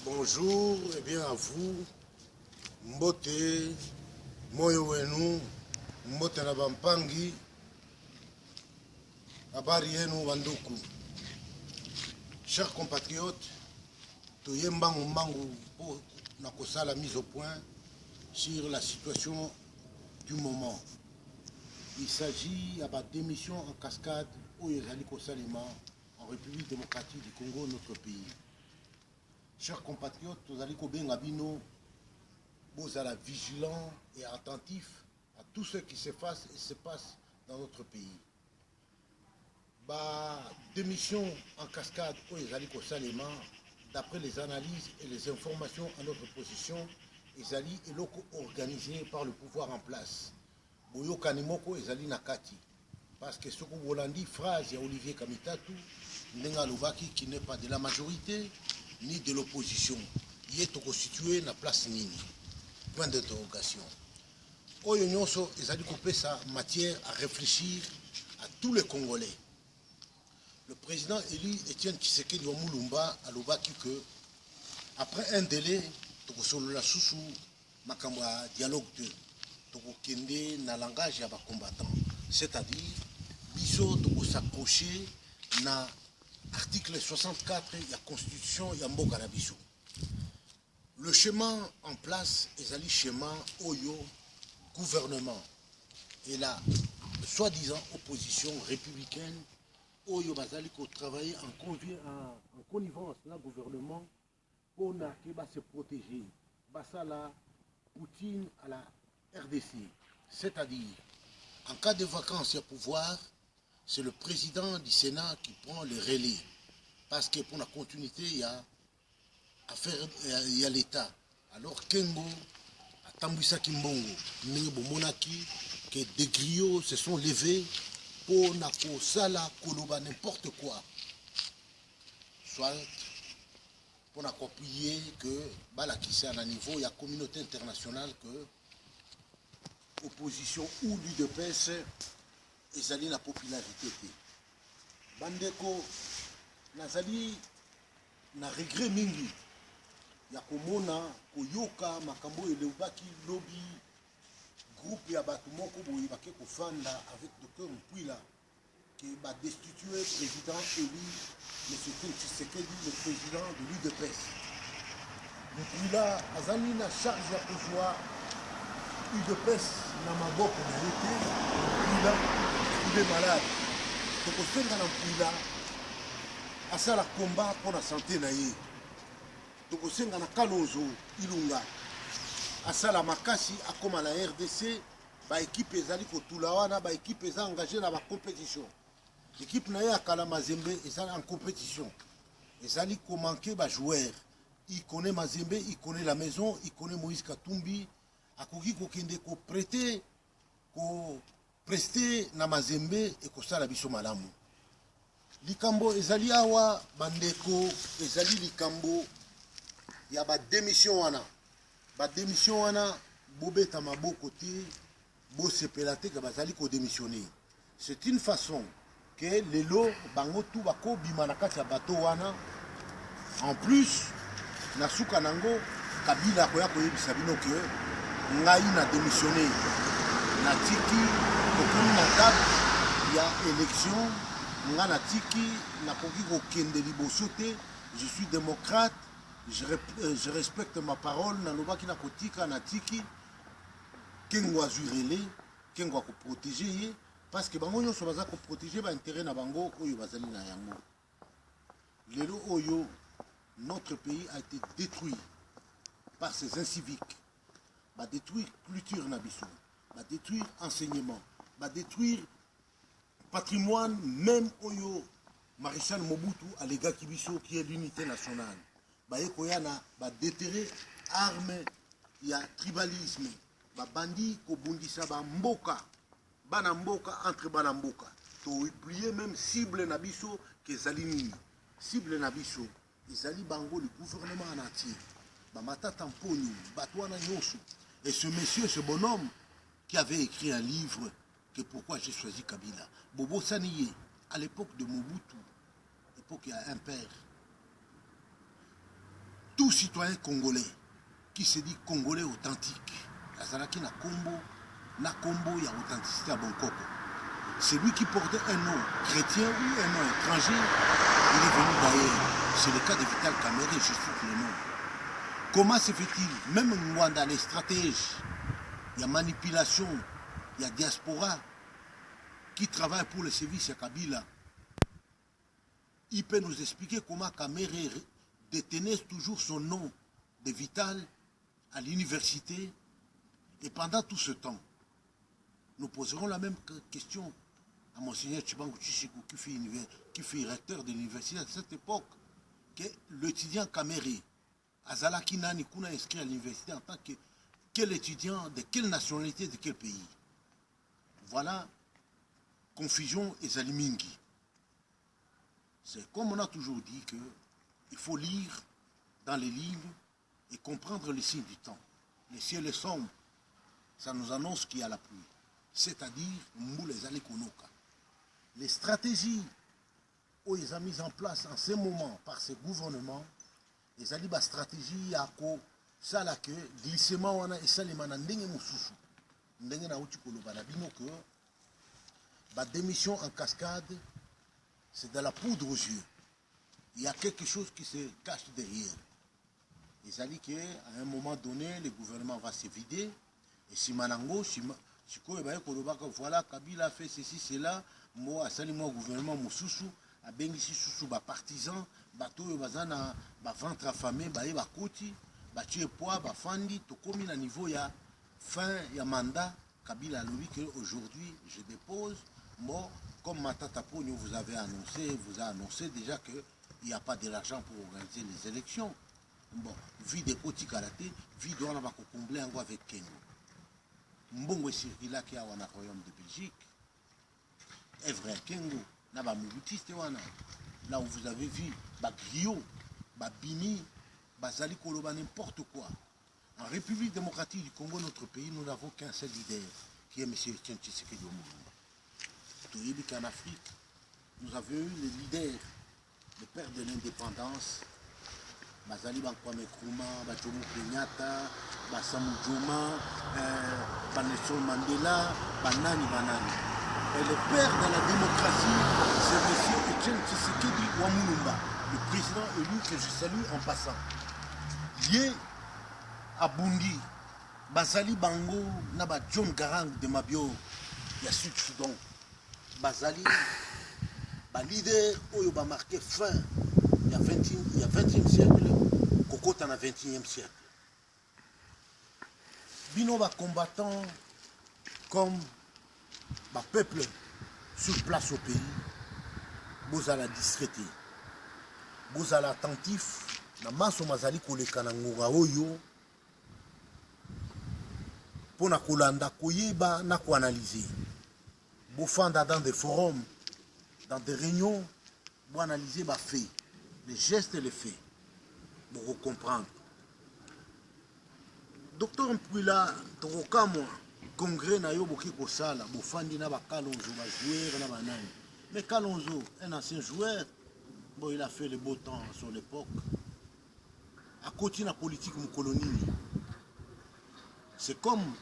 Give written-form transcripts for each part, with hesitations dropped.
Bonjour et bien à vous. Mbote, moyo wenu, mbote na bampangi, habari yenu wanduku. Chers compatriotes, toye mbangu mbangu po na kosala mise au point sur la situation du moment. Il s'agit de la démission en cascade au Yezali Kosalima en République démocratique du Congo, notre pays. Chers compatriotes, vous allez vous allez vigilants et attentifs à tout ce qui se passe dans notre pays. La démission en cascade au Yezali Kosalima, d'après les analyses et les informations à notre position, Yezali est organisé par le pouvoir en place. Boyo Kanimoko Yezali Nakati. Parce que ce que vous avez dit, phrase de Olivier Kamitatu, Nenga Louvaki qui n'est pas de la majorité ni de l'opposition. Il est constitué dans la place Nini. Point d'interrogation. Oyo Nyonso Yezali coupé sa matière à réfléchir à tous les Congolais. Le président élu Étienne Tshisekedi Mulumba a Louvaki que après un délai, Tokosolo la Soussou, Makamba dialogue 2. Tokokende na langage ya combattant, c'est-à-dire biso s'accrocher na article 64 de la constitution ya mboka na biso. Le chemin en place ezali chemin oyo gouvernement et la soi-disant opposition républicaine oyo bazali ko travailler en connivence na gouvernement pour se protéger basala Poutine à la RDC, c'est-à-dire en cas de vacances et pouvoir, c'est le président du Sénat qui prend le relais. Parce que pour la continuité, il y a l'État. Alors Kengo, Tambouissa Kimbongo, Nebo Monaki, que des griots se sont levés pour Nako Sala, Koloba, n'importe quoi. Soit pour appuyer que Balakissé à un niveau, il y a communauté internationale que opposition ou l'UDPS ezali na popularité te. Bandeko nazali na regret mingi ya komona koyoka makambo elobaki lobby groupe ya bato moko boye bake kofanda avec Dr Mpwila que ba destitué président élu M. Tshisekedi, le président de l'UDPS. Mpwila azali na charge ya pouvoir UDPS na maboko na yote, il est malade. Donc on fait dans Mpwila à ça la combat pour la santé na ye. Donc on fait dans Kalonzo Ilunga à ça la makasi à comme à la RDC, ba équipe ezali ko tulawana, ba équipe est engagée dans la compétition. L'équipe na ye à Kalamazembe est en compétition. Ezali ko manquer ba joueur. Il connaît Mazembe, il connaît la maison, il connaît Moïse Katumbi. Akoki kokende ko prêter ko prester na Mazembe et ko sala biso malamu. Likambo ezali awa bandeko ezali likambo ya ba démission wana. Ba démission wana bobeta maboko te bo sepelate ka bazali ko démissionner. C'est une façon que lelo bango tout bako bima na kati ya bato wana. En plus na suka nango Kabila koya koyebisa bino ke ngai na démissionné na tiki kokomi na date ya élection nga na tiki na koki kokende liboso te. Je suis démocrate, je respecte ma parole na lobaki na kotika na tiki kengo azurele kengo ko protéger ye parce que bango nyonso baza ko protéger ba intérêt na bango oyo bazali na yango. Lelo oyo notre pays a été détruit par ces inciviques. Va détruire culture nabiso, va détruire enseignement, va détruire patrimoine, même oyo Maréchal Mobutu à l'égard Kibiso qui est l'unité nationale. Va déterrer armes, il y a tribalisme, va bandi ko bundisa ba mboka, bana mboka entre bana mboka. To oublier même cible nabiso que zalini, cible nabiso, izali bango le gouvernement en entier. Ba matata mponi, batwana nyonso. Et ce monsieur, ce bonhomme, qui avait écrit un livre, que pourquoi j'ai choisi Kabila, Bobo Saniye, à l'époque de Mobutu, l'époque il y a un père, tous citoyen congolais qui se dit congolais authentique, azalaki na kombo ya authenticité à Bangkok. Celui qui portait un nom chrétien ou un nom étranger, il est venu d'ailleurs. C'est le cas de Vital Kamerhe, je cite le nom. Comment se fait-il, même Mwanda, les stratèges, il y a manipulation, il y a diaspora qui travaille pour le service à Kabila, il peut nous expliquer comment Kamerhe détenait toujours son nom de Vital à l'université et pendant tout ce temps. Nous poserons la même question à Monseigneur Tchibangu Tchichikou qui fut recteur de l'université à cette époque, que l'étudiant Kamerhe, Azalaki Nani Kuna inscrit à l'université en tant que quel étudiant, de quelle nationalité, de quel pays. Voilà, confusion et Zalimingi. C'est comme on a toujours dit qu'il faut lire dans les livres et comprendre les signes du temps. Le ciel est sombre, ça nous annonce qu'il y a la pluie. C'est-à-dire, les stratégies où ils ont mises en place en ce moment par ces gouvernements, ils ont dit la stratégie à quoi ça là que glissement wana et ça les manandenge mususu ndenge na uti koloba na bino que la démission en cascade c'est de la poudre aux yeux. Il y a quelque chose qui se cache derrière. Ils ont dit qu'à un moment donné le gouvernement va se vider et si Manango voilà, Kabila a fait ceci, cela, moi, à moi gouvernement, Moussoussou, à Bengisi Soussou, partisan, bateau, bazana, ventre affamé, bakoti, tuer poids, fandi, tout comme à niveau, il y a fin, il y a mandat, Kabila a dit qu'aujourd'hui, je dépose, moi, comme Matata Pogno vous avez annoncé, déjà qu'il n'y a pas de l'argent pour organiser les élections. Bon, vie des petits karaté, vie doit avoir combler en avec Kengo. Mbongo circula qui a au royaume de Belgique. Est vrai, Kengo, là bas moubutiste wana. Là où vous avez vu, bah griot, bah bini, bah zali koloba n'importe quoi. En République démocratique du Congo, notre pays, nous n'avons qu'un seul leader, qui est M. Etienne Tshisekedi Lumumba. Tout qu'en Afrique, nous avons eu le leader, le père de l'indépendance. Bazali Bankwame Nkrumah, Jomo Kenyatta, Samu Joma, Nelson Mandela, Banani. Et le père de la démocratie, c'est M. Etienne Tshisekedi Lumumba, le président élu que je salue en passant. Lié à Bundi, Bazali Bango, Naba John Garang de Mabio, il y a Sud-Soudan. Bazali, leader qui a marqué fin. Il y a 20e siècle, Kokot en a 21e siècle. Bino va combattant comme peuple sur place au pays, vous allez discréter, vous allez attentif, na maso mazali koleka na ngora oyo, pour na kolanda koyeba na ko analyser. Vous fanda dans des forums, dans des réunions, vous analyser les faits. Les gestes et les faits, pour comprendre. Docteur Mpouila, Toroka, moi, congrès na yo boki kosala, bofandi na bakalonzo, joueur na banani. Mais Kalonzo, un ancien joueur, bon, il a fait le beau temps sur l'époque. À côté de la politique moukolonini. C'est comme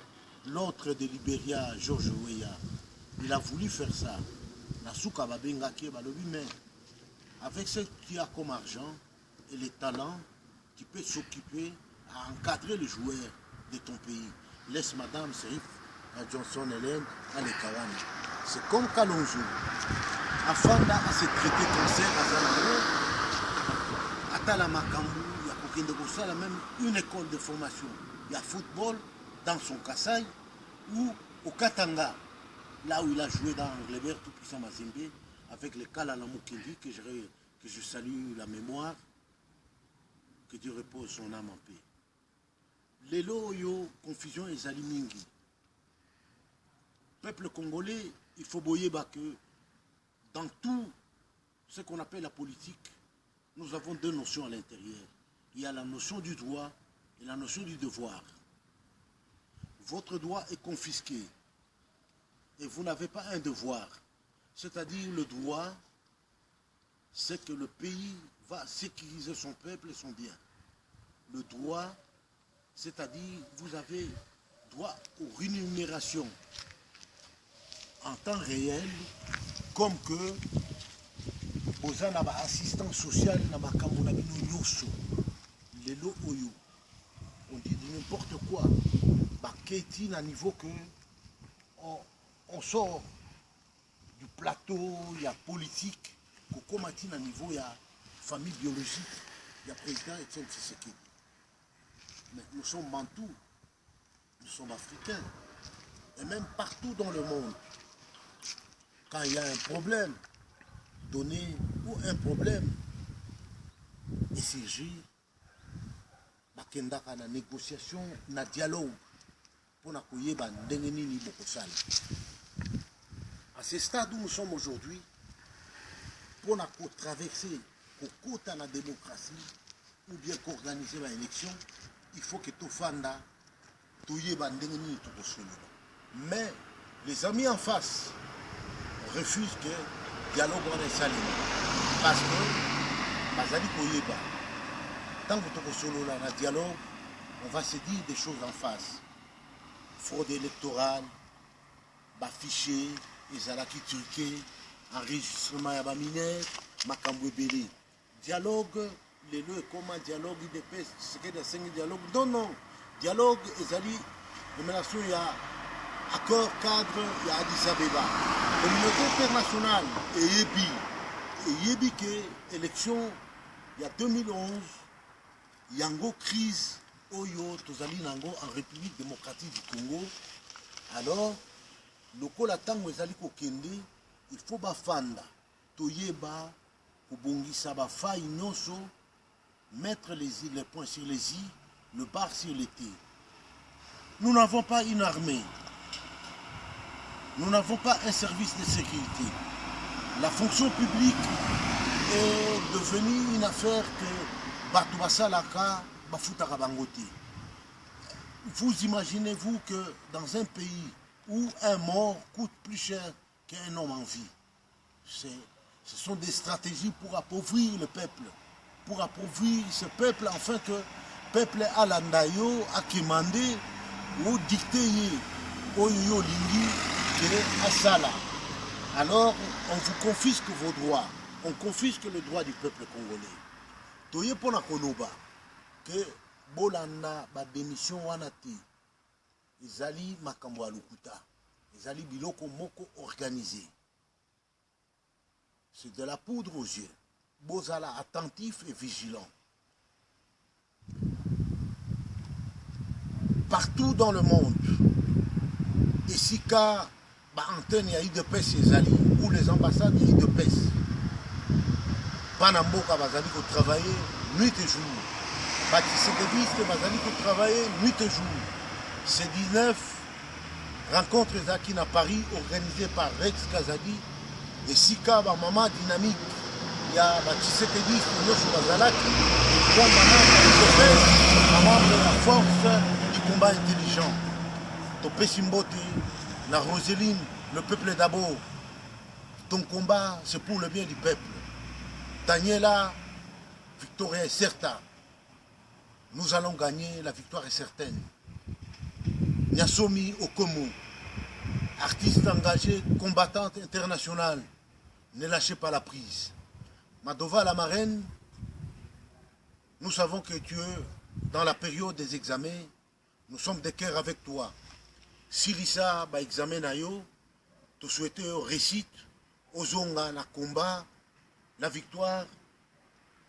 l'autre de Libéria, George Weah. Il a voulu faire ça. Nasuka Babenga qui est balobi, mais avec ce qu'il y a comme argent et les talents, tu peux s'occuper à encadrer les joueurs de ton pays. Laisse Madame Serif, à Johnson Hélène, à l'Ekawani. C'est comme Kalonzo. Afin de se traiter cancer à Zalando, à Talamakambu, il y a Kokende Kosala, même une école de formation. Il y a football dans son Kassai ou au Katanga, là où il a joué dans Anglebert, tout puissant Mazembe, avec le Kalala Mukendi, que je salue la mémoire, que Dieu repose son âme en paix. Lelo yo, confusion et zalimingi. Peuple congolais, il faut boyer que dans tout ce qu'on appelle la politique, nous avons deux notions à l'intérieur. Il y a la notion du droit et la notion du devoir. Votre droit est confisqué et vous n'avez pas un devoir. C'est-à-dire le droit, c'est que le pays va sécuriser son peuple et son bien. le droit, c'est-à-dire vous avez droit aux rémunérations en temps réel, comme que aux assistants social na makambo na bino nyonso lelo oyo on dit n'importe quoi baketi na niveau que on sort du plateau il y a politique kokomati na niveau il y a famille biologique il y a président Etienne Tshisekedi. Mais nous sommes bantous, nous sommes africains et même partout dans le monde quand il y a un problème donné ou un problème ECG, bakendaka na négociation, na dialogue pour nakoyeba ndenge nini bokosala. À ce stade où nous sommes aujourd'hui, pour traverser kokota na démocratie ou bien qu'organiser une élection, il faut que tofanda toyeba ndenge nini tokosolola. Mais les amis en face refusent que dialogue wana esalema parce que bazali koyeba ntango tokosolola na dialogue on va se dire des choses en face. Fraude électorale, bafiché ezalaki truqué, enregistrement ya baminere makambo ebele. Dialogue lelo ekoma dialogue idps sekedi asengi dialogue non dialogue ezali émanation ya accord cadre ya Addis Abeba. Communauté internationale et yebi que élection il y a 2011 yango crise oyo tozali nango en République démocratique du Congo. Alors lokola tango ezali kokende il faut bafanda toyeba kobongisa bafai nyonso, mettre les points sur les i, le bar sur les t. Nous n'avons pas une armée. Nous n'avons pas un service de sécurité. La fonction publique est devenue une affaire que Batouassalaka Bafutara Bangote. Vous imaginez-vous que dans un pays où un mort coûte plus cher qu'un homme en vie, ce sont des stratégies pour appauvrir le peuple, pour appauvrir ce peuple, afin que le peuple Alandayo a commandé ou dicté Oyo Lingi. Alors, on vous confisque vos droits. On confisque le droit du peuple congolais. Toye pona konoba que bolanda ba démission wanati ezali makambo alukuta. Ezali biloko moko organisé. C'est de la poudre aux yeux. Bozala attentif et vigilant. Partout dans le monde, ici car bah, antenne il y a eu de pêche ou les ambassades il y a eu de pêche. Panamboka bazali ko travailler nuit et jour. Batisekediste bazali ko travailler nuit et jour. C'est 19 rencontres qui à Paris organisées par Rex Kazadi et Sika ba Mama Dynamique. Il y a Batisekediste Noso Bazalaki, maman de la force du combat intelligent. Topé Simbote, la Roseline, le peuple d'abord. Ton combat, c'est pour le bien du peuple. Daniela, victoire est certaine. Nous allons gagner, la victoire est certaine. Nyasomi Okomo, artiste engagé, combattante internationale, ne lâchez pas la prise. Madova la marraine, nous savons que tu es dans la période des examens, nous sommes de cœur avec toi. Sirisa ba examen na yo, te souhaiter réussite, ozonga na combat, la victoire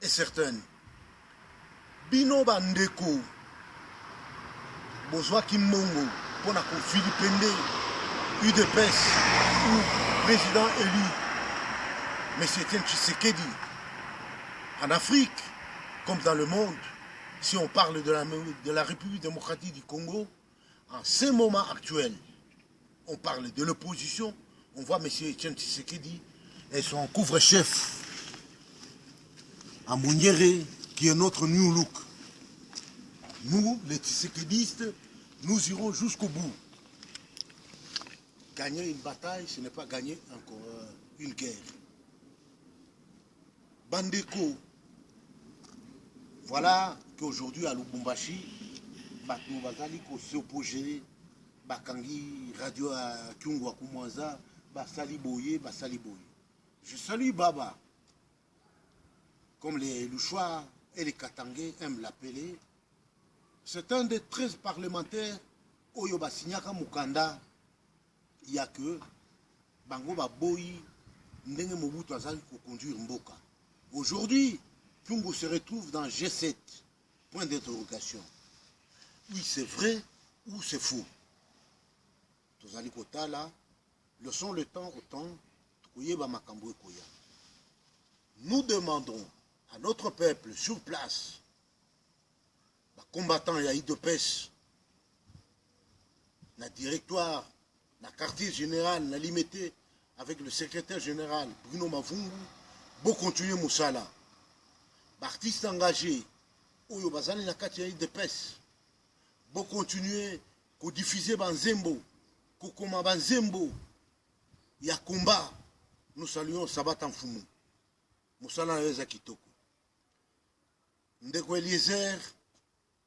est certaine. Bino bandeko, bozwa kimongo, pona ko Philippe UDPS ou président élu, M. Etienne Tshisekedi, en Afrique, comme dans le monde, si on parle de la République démocratique du Congo, en ce moment actuel, on parle de l'opposition, on voit M. Etienne Tshisekedi et son couvre-chef à Mouniéré, qui est notre new look. Nous, les Tshisekedistes, nous irons jusqu'au bout. Gagner une bataille, ce n'est pas gagner encore une guerre. Bandeko, voilà que qu'aujourd'hui à Lubumbashi, bato bazali ko s'opposer bakangi radio à Kyungu à Kumwanza, basali boye. Je salue Baba, comme les Louchois et les Katangais aiment l'appeler. C'est un des 13 parlementaires Oyo Basinyaka Mukanda. Il n'y a que Bango Baboyi Ndenge Mobutu azali ko conduire Mboka. Aujourd'hui, Kyungu se retrouve dans G7. Point d'interrogation. Oui, c'est vrai ou c'est faux. Tozali Kotala, leçon le temps au temps, Koyeba Makambo et Koya. Nous demandons à notre peuple sur place, combattant et IDPS, le directoire, le quartier général, la limité avec le secrétaire général Bruno Mavungu, pour continuer Moussala. Artistes engagés, Oyo Bazali na quartier IDPS, pour continuer à diffuser Banzembo, Kokoma Banzembo, il y a combat. Nous saluons Sabat Mfumu, Moussala Neza Kitoko. Ndeko Eliezer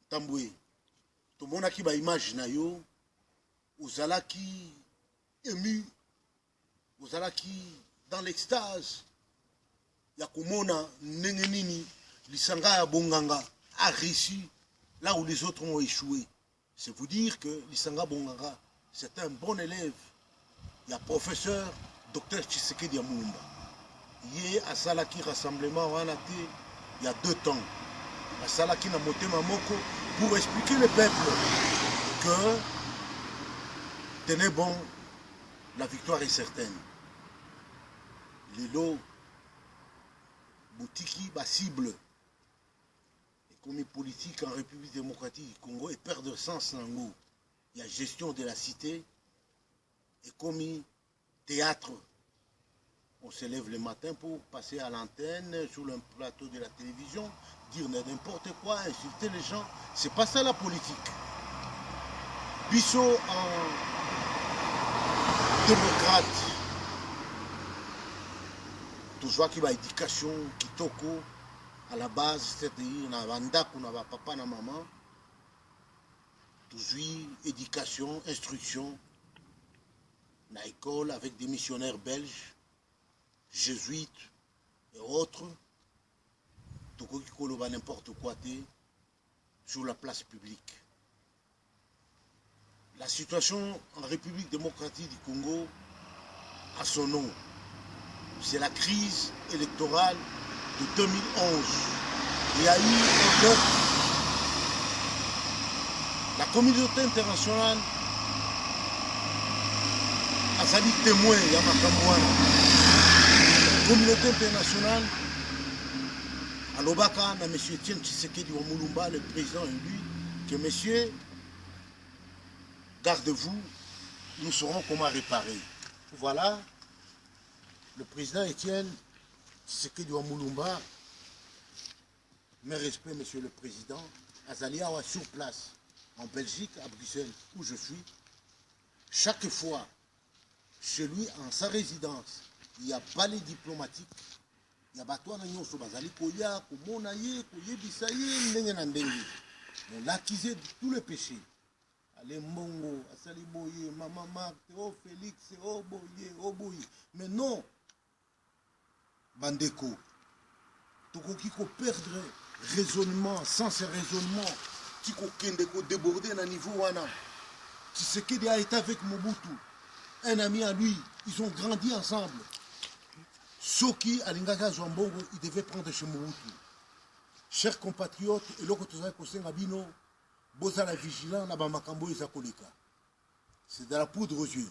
Tamboué, tout le monde qui va imaginer yo, Ozalaki ému, Ozalaki dans l'extase, Yakumona Nengenini, Lisanga Bonganga a réussi là où les autres ont échoué. C'est vous dire que Lisanga Bonganga, c'est un bon élève. Il y a professeur, docteur Tshisekedi Amumba. Il y a à Salaki Rassemblement, il y a 2 temps. À Salaki na Motema Moko, pour expliquer le peuple que tenez bon, la victoire est certaine. Lilo, Boutiki, cible, l'économie politique en République démocratique du Congo et perd de sens nango. Il y a gestion de la cité, et comme théâtre. On se lève le matin pour passer à l'antenne, sur le plateau de la télévision, dire n'importe quoi, insulter les gens. C'est pas ça la politique. Bissot en démocrate, toujours qui va éducation, qui toko, à la base, c'est-à-dire, on a papa, on a maman, toujours éducation, instruction, dans l'école avec des missionnaires belges, jésuites et autres, tout qui koloba n'importe quoi sur la place publique. La situation en République démocratique du Congo a son nom. C'est la crise électorale de 2011. Il y a eu un vote. La communauté internationale a sali témoin ya makamwana. La communauté internationale à l'Obaka, M. Etienne Tshisekedi wa Mulumba, le président élu, que monsieur, gardez-vous, nous saurons comment réparer. Voilà, le président Etienne Tshisekedi wa Mulumba, mes respects, monsieur le président, Azalia sur place, en Belgique, à Bruxelles, où je suis, chaque fois, chez lui, en sa résidence, il y a balai diplomatique, il y a batouana nyonso bazali koya, komona ye, koyebisa ye, ndenge na ndenge. On l'a accusé de tous les péchés. Allez Mongo, Asali Boye, Maman Marthe, oh Félix, oh Boye, oh Boye. Mais non, Bandeko, Tokoki ko perdre raisonnement, sans ce raisonnement, qui ko kende ko déborder na niveau wana. Tshisekedi a été avec Mobutu, un ami à lui, ils ont grandi ensemble. Soki Alingaka Zwambongo, il devait prendre chez Mobutu. Chers compatriotes, et l'autre toza kosenga bino, boza la vigilant na ba makambo ezakoleka. C'est de la poudre aux yeux.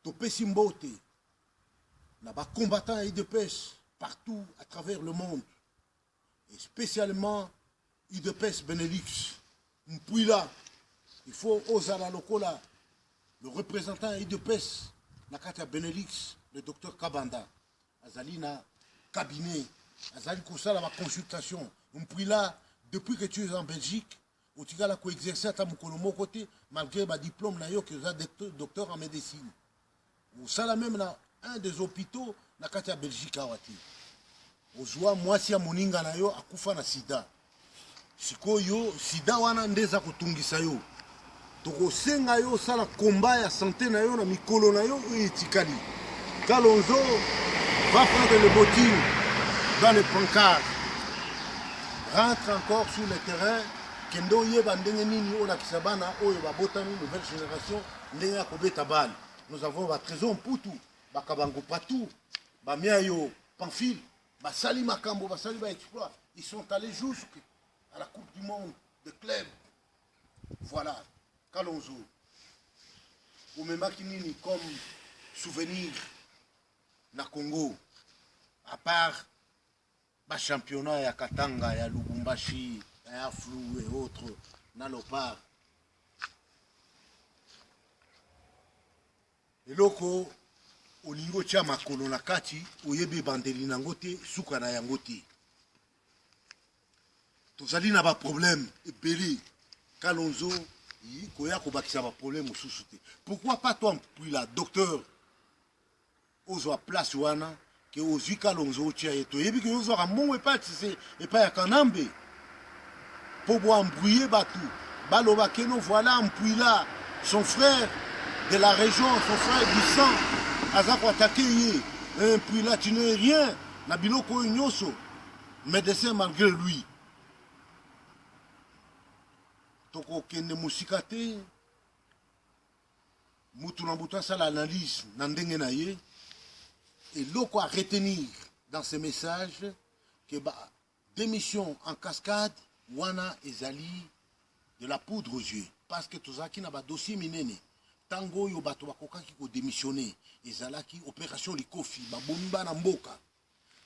Topesi mbote na ba combattants et de pêche partout à travers le monde. Et spécialement IDPS Benelux. Mpouila, il faut Ozala Lokola, le représentant IDPS, na kata Benelux, le docteur Kabanda, Azalina, cabinet, Azali Kosala, ma consultation. Mpouila, depuis que tu es en Belgique, où tu as exercé à ta côté, malgré ma diplôme, tu es docteur en médecine. Ou ça, même, un des hôpitaux, na kata Belgique, Awati. Ozwa, moi, si à Moninga, na yo, à Koufa, na Sida. sikoyo sida wana ndeza kotungisa yo tokosenga yo sala komba ya santé na yo na mikolo na yo etikali. Kalonzo va prendre le bottines dans les pancartes, rentre encore sur le terrain. Kendo yeba ndenge nini ola kisabana oyo babotami nouvelle génération ndenge ya kobeta balle. Nous avons ba trésor Mputu, ba Kabango Patou, ba Miayo Pamphile, ba Sali Makambo, ba Sali ba Exploit. Ils sont allés jusqu'à la Coupe du Monde de club. Voilà, Kalonzo. Ou même Makinini comme souvenir na Congo, à part ba championnat ya Katanga, ya Lubumbashi, ya Flou et autres, na Lopar. Eloko olingo tia makolo na kati oyebe bandeli nango te suka na yango te. Tozali na ba problème ebele. Kalonzo koya kobakisa ba problème mosusu te. Pourquoi pas toi Mpwila docteur ozwa place wana ke ozwi Kalonzo tia yeto yebi ke ozwa ka mongo epatise epa ya Kanambe po bo embrouiller batu baloba keno voilà Mpwila son frère de la région, son frère du sang, Azako attaqué, et puis là tu n'es rien, Nabiloko Nyoso, médecin malgré lui. Toko kende musikate, mutu nambuta sa l'analyse, nandenge na ye, et l'oko à retenir dans ce message que bah, démission en cascade, wana ezali de la poudre aux yeux, parce que tozaki na ba dossier minene. Tango yo bato bakokaki ko démissionner ezalaki opération Likofi babomba na mboka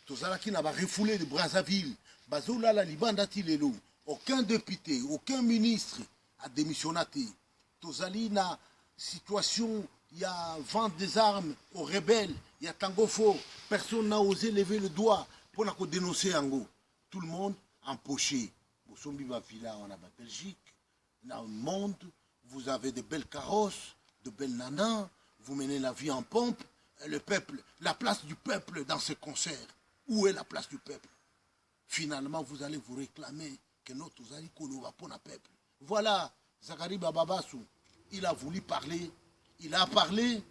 tozalaki na ba refoulé de Brazzaville bazolala libanda ti lelo aucun député aucun ministre a démissionné tozali na situation il y a vente des armes aux rebelles il y a tango faux personne n'a osé lever le doigt pour na ko dénoncer yango tout le monde empoché bosombi ba villa en Belgique dans le monde vous avez de belles carrosses de belles nanas, vous menez la vie en pompe, le peuple, la place du peuple dans ce concert. Où est la place du peuple? Finalement, vous allez vous réclamer que notre Zali Koloba pour le peuple. Voilà, Zakari Bababassou, il a voulu parler, il a parlé,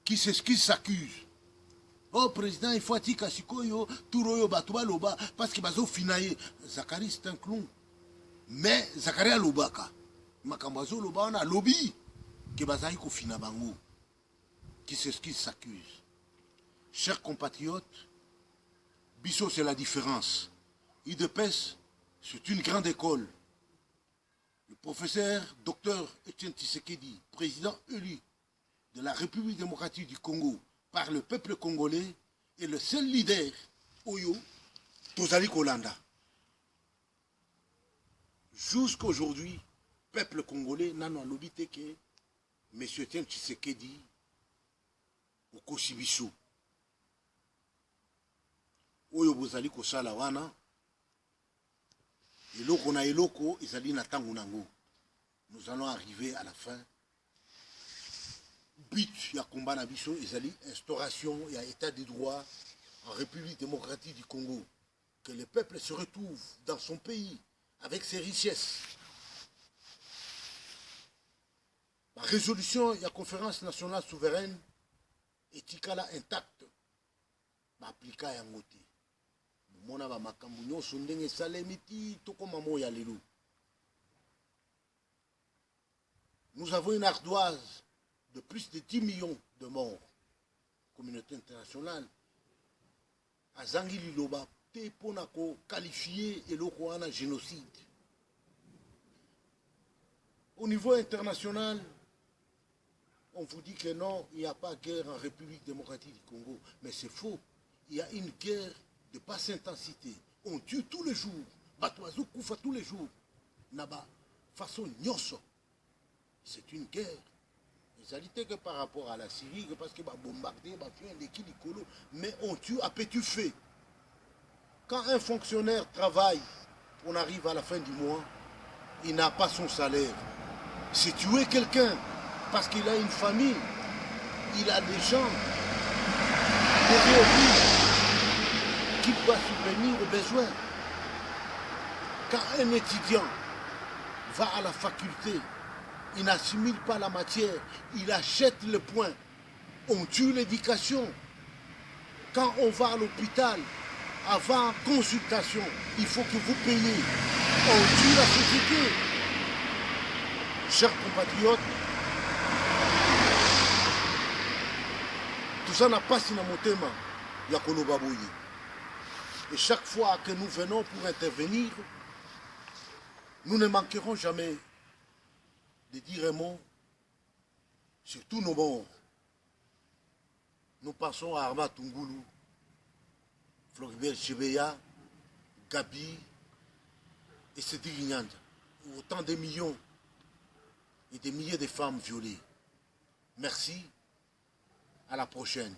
qui s'accuse. Oh, président, il faut dire Kashikoyo, Touroyo Batouba Loba, parce qu'il va se finailler. Zakari, c'est un clown. Mais Zakari a Lobaka. Makambazo Loba, on a lobby. Qui s'accuse. Chers compatriotes, Bisso c'est la différence. IDPES, c'est une grande école. Le professeur Dr Etienne Tshisekedi, président élu de la République démocratique du Congo par le peuple congolais, est le seul leader Oyo Tozali Kolanda. Jusqu'aujourd'hui, peuple congolais n'a pas l'obité que Monsieur Etienne Tshisekedi au Koshibiso. Oyo bozali kosala wana. Eloko na eloko ezali na tango nango. Nous allons arriver à la fin. But ya combat na biso ezali instauration ya état de droit en République démocratique du Congo. Que le peuple se retrouve dans son pays avec ses richesses. La résolution de la conférence nationale souveraine est intacte. Ma appliquer à Yangote. Mona ba makambu nyonso ndenge salemiti tokoma moya lelo. Nous avons une ardoise de plus de 10 millions de morts. Communauté internationale azangi liloba te pona ko qualifier eloko wana génocide. Au niveau international, on vous dit que non, il n'y a pas de guerre en République démocratique du Congo. Mais c'est faux. Il y a une guerre de basse intensité. On tue tous les jours. Batoazou koufa tous les jours. Naba, façon nyoso. C'est une guerre. Ça dit que par rapport à la Syrie, parce que va bombarder, va faire des kilikolo, mais on tue à petit feu. Quand un fonctionnaire travaille, on arrive à la fin du mois, il n'a pas son salaire. C'est tuer quelqu'un parce qu'il a une famille, il a des gens derrière lui qui doivent subvenir aux besoins. Quand un étudiant va à la faculté, il n'assimile pas la matière, il achète le point. On tue l'éducation. Quand on va à l'hôpital, avant consultation, il faut que vous payiez. On tue la société. Chers compatriotes, tout ça n'a pas si na motema ya koloba boye. Et chaque fois que nous venons pour intervenir, nous ne manquerons jamais de dire un mot sur tous nos morts. Nous passons à Arma Tungulu, Floribert Chebeya, Gabi et Cédric Nyanja. Autant de millions et des milliers de femmes violées. Merci, à la prochaine.